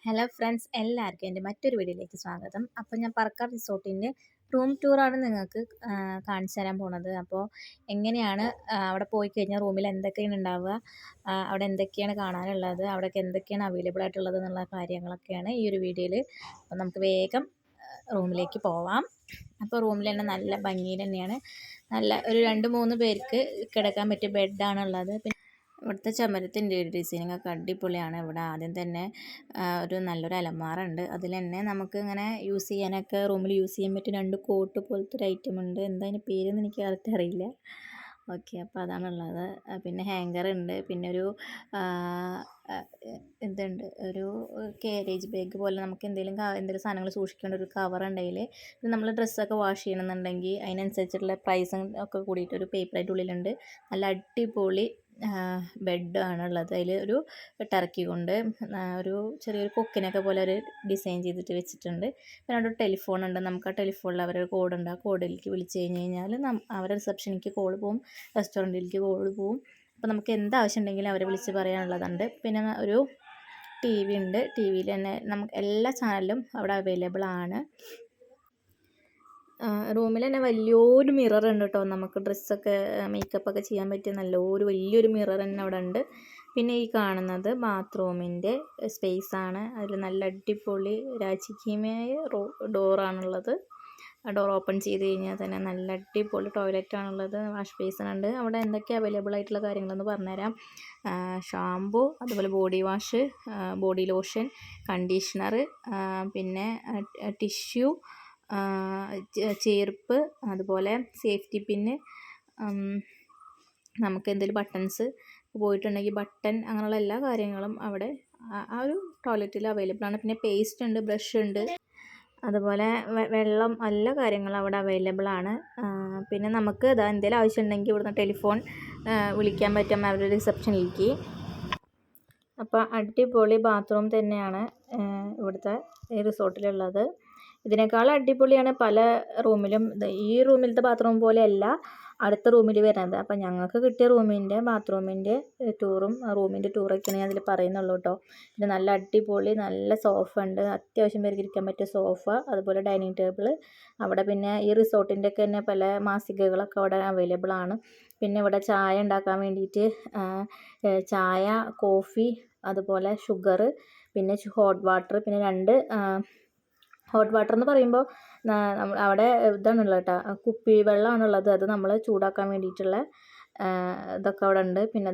Hello friends, എല്ലാവർക്കും എൻ്റെ മറ്റൊരു വീഡിയോയിലേക്ക് സ്വാഗതം. അപ്പോൾ ഞാൻ പാലക്കാട് റിസോർട്ടിൻ്റെ റൂം ടൂറാണ് നിങ്ങൾക്ക് കാണിച്ചു തരാൻ പോണത്. അപ്പോൾ എങ്ങനെയാണ് അവിടെ പോയി കഴിഞ്ഞാൽ റൂമിൽ എന്തൊക്കെയാണ് ഉണ്ടാവുക, അവിടെ എന്തൊക്കെയാണ് കാണാനുള്ളത്, അവിടെയൊക്കെ എന്തൊക്കെയാണ് അവൈലബിൾ ആയിട്ടുള്ളത് എന്നുള്ള കാര്യങ്ങളൊക്കെയാണ് ഈ ഒരു വീഡിയോയിൽ. അപ്പോൾ നമുക്ക് വേഗം റൂമിലേക്ക് പോവാം. അപ്പോൾ റൂമിൽ തന്നെ നല്ല ഭംഗിയിൽ തന്നെയാണ്, നല്ല ഒരു 2-3 പേർക്ക് കിടക്കാൻ പറ്റിയ ബെഡാണുള്ളത്. ഇവിടുത്തെ ചുമരത്തിൻ്റെ ഒരു ഡിസൈനിങ് ഒക്കെ അടിപൊളിയാണ്. ഇവിടെ ആദ്യം തന്നെ ഒരു നല്ലൊരു അലമാര ഉണ്ട്. അതിൽ തന്നെ നമുക്ക് ഇങ്ങനെ യൂസ് ചെയ്യാനൊക്കെ റൂമിൽ യൂസ് ചെയ്യാൻ പറ്റിയ 2 കോട്ട് പോലത്തെ ഒരു ഐറ്റം ഉണ്ട്. എന്താ അതിന് പേരെന്ന് എനിക്ക് കറക്റ്റ് അറിയില്ല. ഓക്കെ, അപ്പോൾ അതാണുള്ളത്. പിന്നെ ഹാങ്കർ ഉണ്ട്, പിന്നെ ഒരു ഇതുണ്ട്, ഒരു കാരേജ് ബാഗ് പോലെ നമുക്ക് എന്തെങ്കിലും സാധനങ്ങൾ സൂക്ഷിക്കേണ്ട ഒരു കവർ ഉണ്ടെങ്കിൽ, പിന്നെ നമ്മൾ ഡ്രസ്സൊക്കെ വാഷ് ചെയ്യണമെന്നുണ്ടെങ്കിൽ അതിനനുസരിച്ചിട്ടുള്ള പ്രൈസും ഒക്കെ കൂടിയിട്ട് ഒരു പേപ്പറായിട്ട് ഉള്ളിലുണ്ട്. നല്ല അടിപൊളി ബെഡാണുള്ളത്. അതിൽ ഒരു ടർക്കി കൊണ്ട് ഒരു ചെറിയൊരു കൊക്കിനൊക്കെ പോലെ ഒരു ഡിസൈൻ ചെയ്തിട്ട് വെച്ചിട്ടുണ്ട്. പിന്നെ അവിടെ ഒരു ടെലിഫോൺ ഉണ്ട്. നമുക്ക് ആ ടെലിഫോണിൽ അവരുടെ കോഡുണ്ട്. ആ കോഡിലേക്ക് വിളിച്ച് കഴിഞ്ഞ് കഴിഞ്ഞാൽ അവരുടെ റിസപ്ഷനിലേക്ക് കോൾ പോവും, റെസ്റ്റോറൻറ്റിലേക്ക് കോൾ പോവും. അപ്പോൾ നമുക്ക് എന്താവശ്യം ഉണ്ടെങ്കിലും അവരെ വിളിച്ച് പറയാനുള്ളതുണ്ട്. പിന്നെ ഒരു ടി വി ഉണ്ട്. ടി വിയിൽ തന്നെ നമുക്ക് എല്ലാ ചാനലും അവിടെ അവൈലബിൾ ആണ്. റൂമിൽ തന്നെ വലിയൊരു മിറർ ഉണ്ട് കേട്ടോ. നമുക്ക് ഡ്രസ്സൊക്കെ മേക്കപ്പൊക്കെ ചെയ്യാൻ പറ്റിയ വലിയൊരു മിറർ തന്നെ അവിടെ ഉണ്ട്. പിന്നെ ഈ കാണുന്നത് ബാത്റൂമിൻ്റെ സ്പേസാണ്. അതിൽ നല്ല അടിപൊളി രാജകീയമായ ഡോറാണുള്ളത്. ആ ഡോർ ഓപ്പൺ ചെയ്ത് കഴിഞ്ഞാൽ തന്നെ നല്ല അടിപൊളി ടോയ്ലറ്റാണുള്ളത്. വാഷ് ബേസിനുണ്ട്. അവിടെ എന്തൊക്കെ അവൈലബിൾ ആയിട്ടുള്ള കാര്യങ്ങളെന്ന് പറഞ്ഞുതരാം. ഷാമ്പു, അതുപോലെ body wash, body lotion, conditioner, പിന്നെ ടിഷ്യൂ, ചേർപ്പ്, അതുപോലെ സേഫ്റ്റി പിന്ന്, നമുക്ക് എന്തെങ്കിലും ബട്ടൺസ് പോയിട്ടുണ്ടെങ്കിൽ ബട്ടൺ, അങ്ങനെയുള്ള എല്ലാ കാര്യങ്ങളും അവിടെ ആ ഒരു ടോയ്ലറ്റിൽ അവൈലബിൾ ആണ്. പിന്നെ പേസ്റ്റ് ഉണ്ട്, ബ്രഷ് ഉണ്ട്, അതുപോലെ വെള്ളം, എല്ലാ കാര്യങ്ങളും അവിടെ അവൈലബിൾ ആണ്. പിന്നെ നമുക്ക് എന്തെങ്കിലും ആവശ്യമുണ്ടെങ്കിൽ ഇവിടുന്ന് ടെലിഫോൺ വിളിക്കാൻ പറ്റും അവരുടെ റിസപ്ഷനിലേക്ക്. അപ്പോൾ അടിപൊളി ബാത്റൂം തന്നെയാണ് ഇവിടുത്തെ ഈ റിസോർട്ടിലുള്ളത്. ഇതിനേക്കാൾ അടിപൊളിയാണ് പല റൂമിലും. ഈ റൂമിലത്തെ ബാത്റൂം പോലെയല്ല അടുത്ത റൂമിൽ വരുന്നത്. അപ്പം ഞങ്ങൾക്ക് കിട്ടിയ ബാത്റൂമിൻ്റെ റൂമിൻ്റെ ടൂറൊക്കെയാണ് ഞാൻ അതിൽ പറയുന്നുള്ളൂ കേട്ടോ. പിന്നെ നല്ല അടിപൊളി നല്ല സോഫ ഉണ്ട്, അത്യാവശ്യം പേർക്ക് ഇരിക്കാൻ പറ്റിയ സോഫ, അതുപോലെ ഡൈനിങ് ടേബിൾ അവിടെ. പിന്നെ ഈ റിസോർട്ടിൻ്റെ ഒക്കെ തന്നെ പല മാസികകളൊക്കെ അവിടെ അവൈലബിൾ ആണ്. പിന്നെ ഇവിടെ ചായ ഉണ്ടാക്കാൻ വേണ്ടിയിട്ട് ചായ, കോഫി, അതുപോലെ ഷുഗർ, പിന്നെ ഹോട്ട് വാട്ടർ, പിന്നെ 2 ഹോട്ട് വാട്ടർ എന്ന് പറയുമ്പോൾ അവിടെ ഇതാണുള്ളത് കേട്ടോ, കുപ്പി വെള്ളമാണുള്ളത്. അത് നമ്മൾ ചൂടാക്കാൻ വേണ്ടിയിട്ടുള്ള ഇതൊക്കെ അവിടെ ഉണ്ട്. പിന്നെ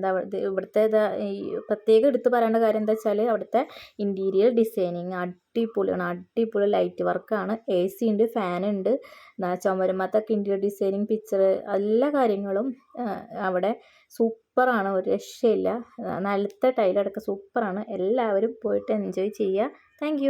ഇവിടുത്തെ ഈ പ്രത്യേകം എടുത്ത് പറയേണ്ട കാര്യം എന്താ വെച്ചാൽ അവിടുത്തെ ഇൻറ്റീരിയർ ഡിസൈനിങ് അടിപൊളിയാണ്. അടിപൊളി ലൈറ്റ് വർക്കാണ്. AC ഉണ്ട്, ഫാനുണ്ട്, ചുമരുമത്തൊക്കെ ഇൻറ്റീരിയർ ഡിസൈനിങ്, പിക്ചർ, എല്ലാ കാര്യങ്ങളും അവിടെ സൂപ്പറാണ്. ഒരു രക്ഷയില്ല. നിലത്തെ ടൈലടക്കം സൂപ്പറാണ്. എല്ലാവരും പോയിട്ട് എൻജോയ് ചെയ്യുക. താങ്ക്